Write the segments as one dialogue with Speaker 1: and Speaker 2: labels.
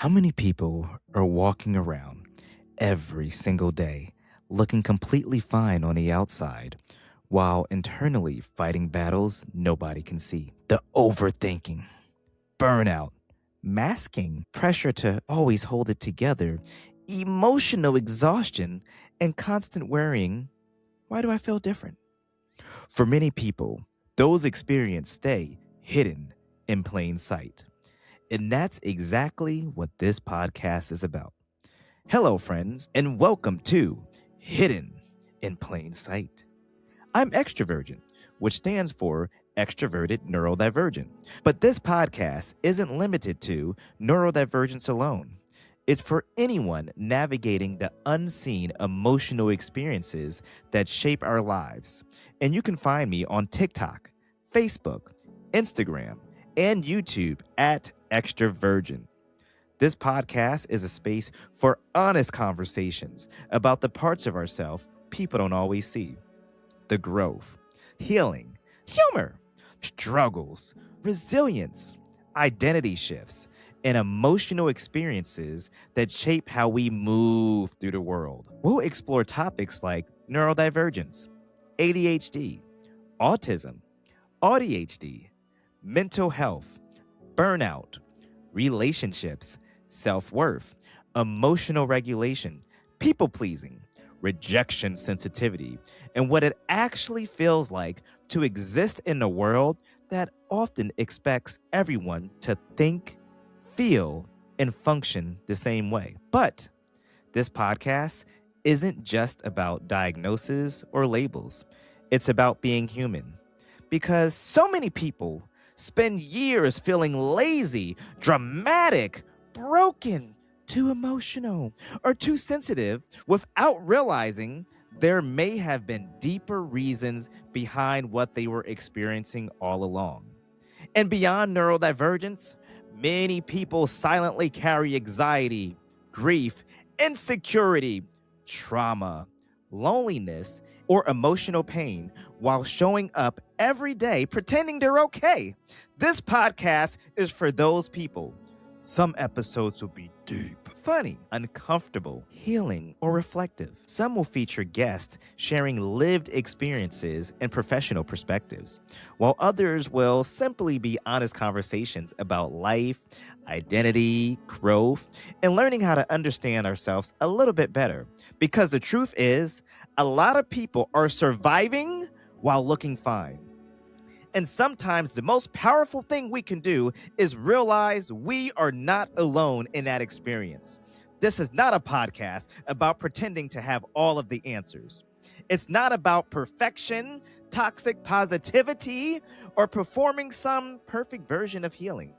Speaker 1: How many people are walking around every single day looking completely fine on the outside while internally fighting battles nobody can see? The overthinking, burnout, masking, pressure to always hold it together, emotional exhaustion, and constant worrying. Why do I feel different? For many people, those experiences stay hidden in plain sight. And that's exactly what this podcast is about. Hello, friends, and welcome to Hidden in Plain Sight. I'm Extrovergent, which stands for Extroverted Neurodivergent. But this podcast isn't limited to neurodivergence alone. It's for anyone navigating the unseen emotional experiences that shape our lives. And you can find me on TikTok, Facebook, Instagram, and YouTube at Extrovergent. This podcast is a space for honest conversations about the parts of ourselves people don't always see: the growth, healing, humor, struggles, resilience, identity shifts, and emotional experiences that shape how we move through the world. We'll explore topics like neurodivergence, ADHD, autism, ADHD, mental health, burnout, relationships, self worth, emotional regulation, people pleasing, rejection sensitivity, and what it actually feels like to exist in a world that often expects everyone to think, feel, and function the same way. But this podcast isn't just about diagnoses or labels, it's about being human. Because so many people spend years feeling lazy, dramatic, broken, too emotional, or too sensitive without realizing there may have been deeper reasons behind what they were experiencing all along. And beyond neurodivergence, many people silently carry anxiety, grief, insecurity, trauma, loneliness, or emotional pain while showing up every day pretending they're okay. This podcast is for those people. Some episodes will be deep, funny, uncomfortable, healing, or reflective. Some will feature guests sharing lived experiences and professional perspectives, while others will simply be honest conversations about life, identity, growth, and learning how to understand ourselves a little bit better. Because the truth is, a lot of people are surviving while looking fine. And sometimes the most powerful thing we can do is realize we are not alone in that experience. This is not a podcast about pretending to have all of the answers. It's not about perfection, toxic positivity, or performing some perfect version of healing.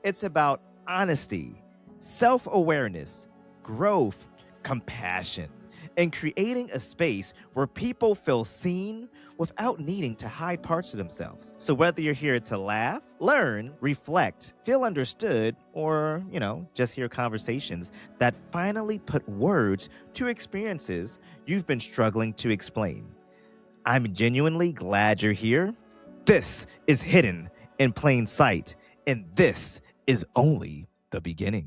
Speaker 1: It's about honesty, self-awareness, growth, compassion, and creating a space where people feel seen without needing to hide parts of themselves. So whether you're here to laugh, learn, reflect, feel understood, or, just hear conversations that finally put words to experiences you've been struggling to explain, I'm genuinely glad you're here. This is Hidden in Plain Sight, and this is only the beginning.